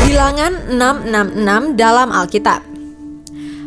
Bilangan 666 dalam Alkitab.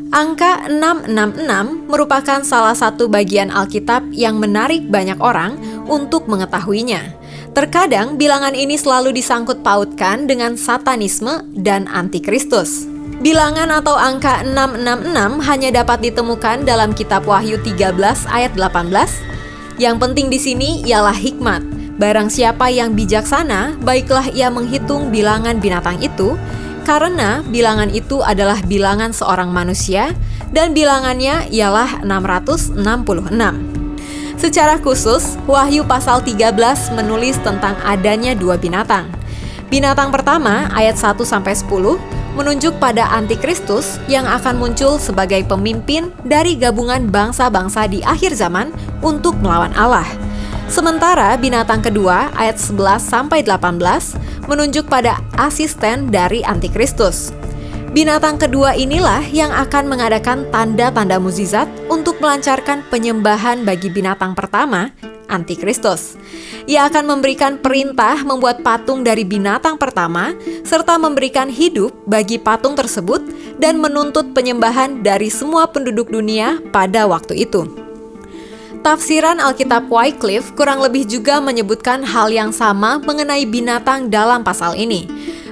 Angka 666 merupakan salah satu bagian Alkitab yang menarik banyak orang untuk mengetahuinya. Terkadang bilangan ini selalu disangkut pautkan dengan satanisme dan antikristus. Bilangan atau angka 666 hanya dapat ditemukan dalam kitab Wahyu 13 ayat 18. Yang penting di sini ialah hikmat. Barang siapa yang bijaksana, baiklah ia menghitung bilangan binatang itu, karena bilangan itu adalah bilangan seorang manusia, dan bilangannya ialah 666. Secara khusus, Wahyu pasal 13 menulis tentang adanya dua binatang. Binatang pertama, ayat 1-10, menunjuk pada antikristus yang akan muncul sebagai pemimpin dari gabungan bangsa-bangsa di akhir zaman untuk melawan Allah. Sementara binatang kedua, ayat 11-18, menunjuk pada asisten dari antikristus. Binatang kedua inilah yang akan mengadakan tanda-tanda mukjizat untuk melancarkan penyembahan bagi binatang pertama, antikristus. Ia akan memberikan perintah membuat patung dari binatang pertama, serta memberikan hidup bagi patung tersebut dan menuntut penyembahan dari semua penduduk dunia pada waktu itu. Tafsiran Alkitab Wycliffe kurang lebih juga menyebutkan hal yang sama mengenai binatang dalam pasal ini.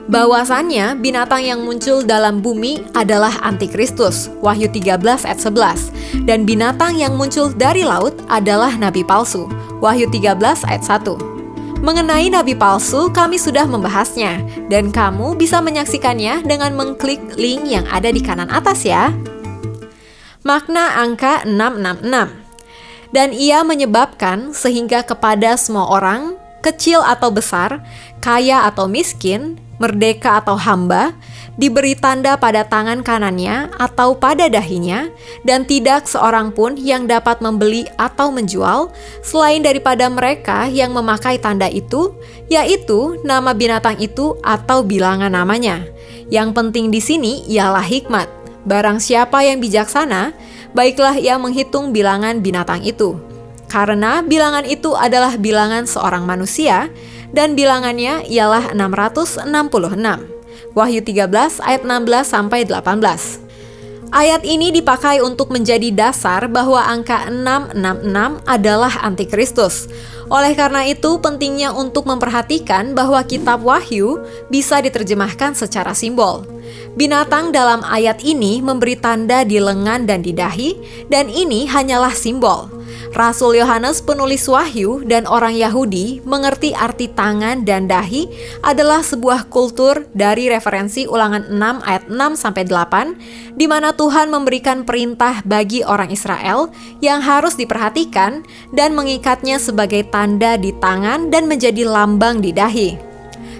Bahwasannya binatang yang muncul dalam bumi adalah antikristus, Wahyu 13 ayat 11, dan binatang yang muncul dari laut adalah nabi palsu, Wahyu 13 ayat 1. Mengenai nabi palsu, kami sudah membahasnya, dan kamu bisa menyaksikannya dengan mengklik link yang ada di kanan atas ya. Makna angka 666. Dan ia menyebabkan sehingga kepada semua orang, kecil atau besar, kaya atau miskin, merdeka atau hamba, diberi tanda pada tangan kanannya atau pada dahinya, dan tidak seorang pun yang dapat membeli atau menjual, selain daripada mereka yang memakai tanda itu, yaitu nama binatang itu atau bilangan namanya. Yang penting di sini ialah hikmat. Barang siapa yang bijaksana, baiklah ia menghitung bilangan binatang itu. Karena bilangan itu adalah bilangan seorang manusia, dan bilangannya ialah 666. Wahyu 13 ayat 16-18. Ayat ini dipakai untuk menjadi dasar bahwa angka 666 adalah antikristus. Oleh karena itu, pentingnya untuk memperhatikan bahwa kitab Wahyu bisa diterjemahkan secara simbol. Binatang dalam ayat ini memberi tanda di lengan dan di dahi, dan ini hanyalah simbol. Rasul Yohanes penulis Wahyu dan orang Yahudi mengerti arti tangan dan dahi adalah sebuah kultur dari referensi Ulangan 6 ayat 6-8, di mana Tuhan memberikan perintah bagi orang Israel yang harus diperhatikan dan mengikatnya sebagai tanda di tangan dan menjadi lambang di dahi.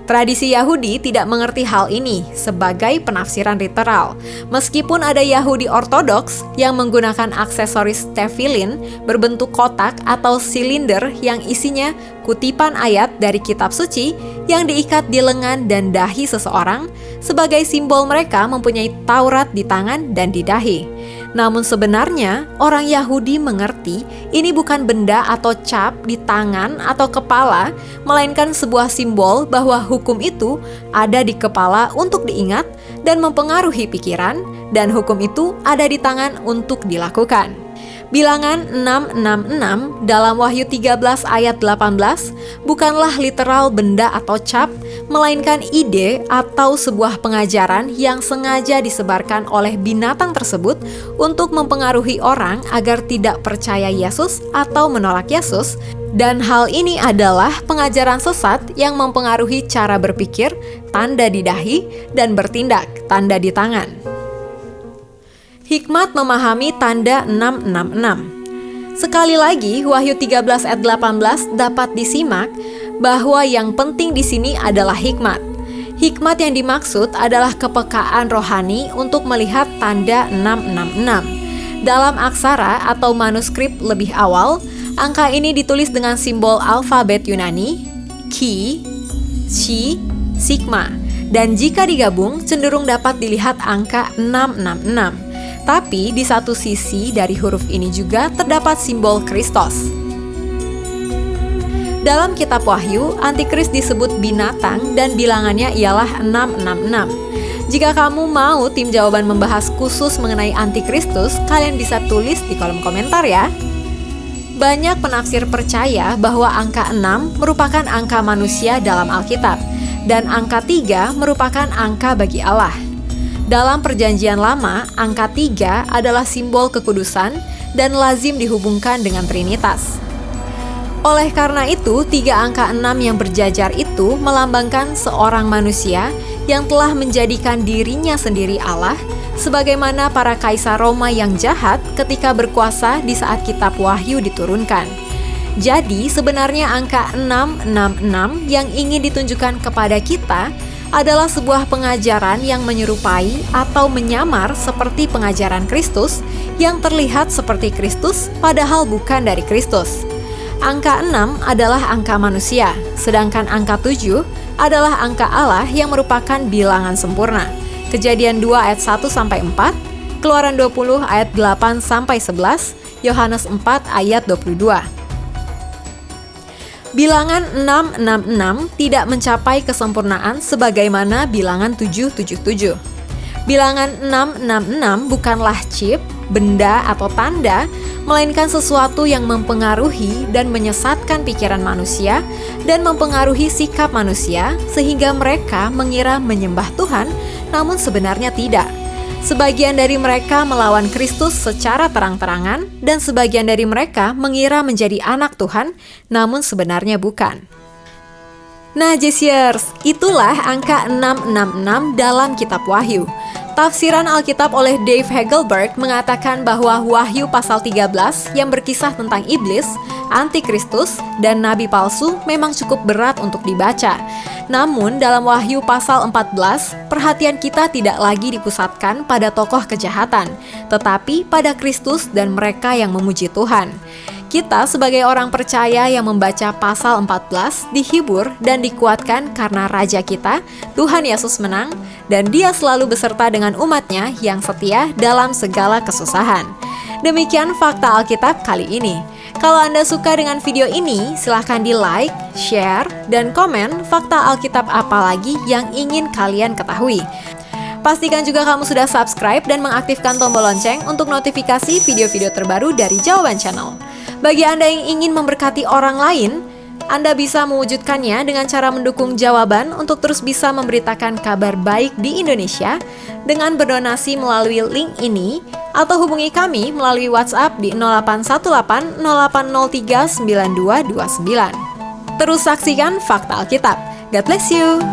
Tradisi Yahudi tidak mengerti hal ini sebagai penafsiran literal. Meskipun ada Yahudi ortodoks yang menggunakan aksesoris tefillin berbentuk kotak atau silinder yang isinya kutipan ayat dari kitab suci yang diikat di lengan dan dahi seseorang, sebagai simbol mereka mempunyai Taurat di tangan dan di dahi. Namun sebenarnya orang Yahudi mengerti ini bukan benda atau cap di tangan atau kepala, melainkan sebuah simbol bahwa hukum itu ada di kepala untuk diingat dan mempengaruhi pikiran, dan hukum itu ada di tangan untuk dilakukan. Bilangan 666 dalam Wahyu 13 ayat 18 bukanlah literal benda atau cap, melainkan ide atau sebuah pengajaran yang sengaja disebarkan oleh binatang tersebut untuk mempengaruhi orang agar tidak percaya Yesus atau menolak Yesus, dan hal ini adalah pengajaran sesat yang mempengaruhi cara berpikir, tanda di dahi, dan bertindak, tanda di tangan. Hikmat memahami tanda 666. Sekali lagi, Wahyu 13 ayat 18 dapat disimak bahwa yang penting di sini adalah hikmat. Hikmat yang dimaksud adalah kepekaan rohani untuk melihat tanda 666. Dalam aksara atau manuskrip lebih awal, angka ini ditulis dengan simbol alfabet Yunani, Chi, Chi, Sigma, dan jika digabung cenderung dapat dilihat angka 666. Tapi di satu sisi dari huruf ini juga terdapat simbol Kristus. Dalam kitab Wahyu, antikris disebut binatang dan bilangannya ialah 666. Jika kamu mau tim jawaban membahas khusus mengenai antikristus, kalian bisa tulis di kolom komentar ya. Banyak penafsir percaya bahwa angka 6 merupakan angka manusia dalam Alkitab, dan angka 3 merupakan angka bagi Allah. Dalam Perjanjian Lama, angka 3 adalah simbol kekudusan dan lazim dihubungkan dengan Trinitas. Oleh karena itu, 3 angka 6 yang berjajar itu melambangkan seorang manusia yang telah menjadikan dirinya sendiri Allah, sebagaimana para kaisar Roma yang jahat ketika berkuasa di saat kitab Wahyu diturunkan. Jadi, sebenarnya angka 666 yang ingin ditunjukkan kepada kita adalah sebuah pengajaran yang menyerupai atau menyamar seperti pengajaran Kristus yang terlihat seperti Kristus padahal bukan dari Kristus. Angka 6 adalah angka manusia, sedangkan angka 7 adalah angka Allah yang merupakan bilangan sempurna. Kejadian 2 ayat 1-4, Keluaran 20 ayat 8-11, Yohanes 4 ayat 22. Bilangan 666 tidak mencapai kesempurnaan sebagaimana bilangan 777. Bilangan 666 bukanlah chip, benda atau tanda, melainkan sesuatu yang mempengaruhi dan menyesatkan pikiran manusia dan mempengaruhi sikap manusia sehingga mereka mengira menyembah Tuhan, namun sebenarnya tidak. Sebagian dari mereka melawan Kristus secara terang-terangan dan sebagian dari mereka mengira menjadi anak Tuhan, namun sebenarnya bukan. Nah, Jesiers, itulah angka 666 dalam kitab Wahyu. Tafsiran Alkitab oleh Dave Hagelberg mengatakan bahwa Wahyu pasal 13 yang berkisah tentang iblis, antikristus, dan nabi palsu memang cukup berat untuk dibaca. Namun dalam Wahyu pasal 14, perhatian kita tidak lagi dipusatkan pada tokoh kejahatan, tetapi pada Kristus dan mereka yang memuji Tuhan. Kita sebagai orang percaya yang membaca pasal 14 dihibur dan dikuatkan karena Raja kita, Tuhan Yesus menang, dan Dia selalu beserta dengan umatnya yang setia dalam segala kesusahan. Demikian fakta Alkitab kali ini. Kalau Anda suka dengan video ini, silahkan di-like, share, dan komen fakta Alkitab apa lagi yang ingin kalian ketahui. Pastikan juga kamu sudah subscribe dan mengaktifkan tombol lonceng untuk notifikasi video-video terbaru dari Jawaban Channel. Bagi Anda yang ingin memberkati orang lain, Anda bisa mewujudkannya dengan cara mendukung Jawaban untuk terus bisa memberitakan kabar baik di Indonesia dengan berdonasi melalui link ini atau hubungi kami melalui WhatsApp di 0818 0803 9229. Terus saksikan fakta Alkitab. God bless you!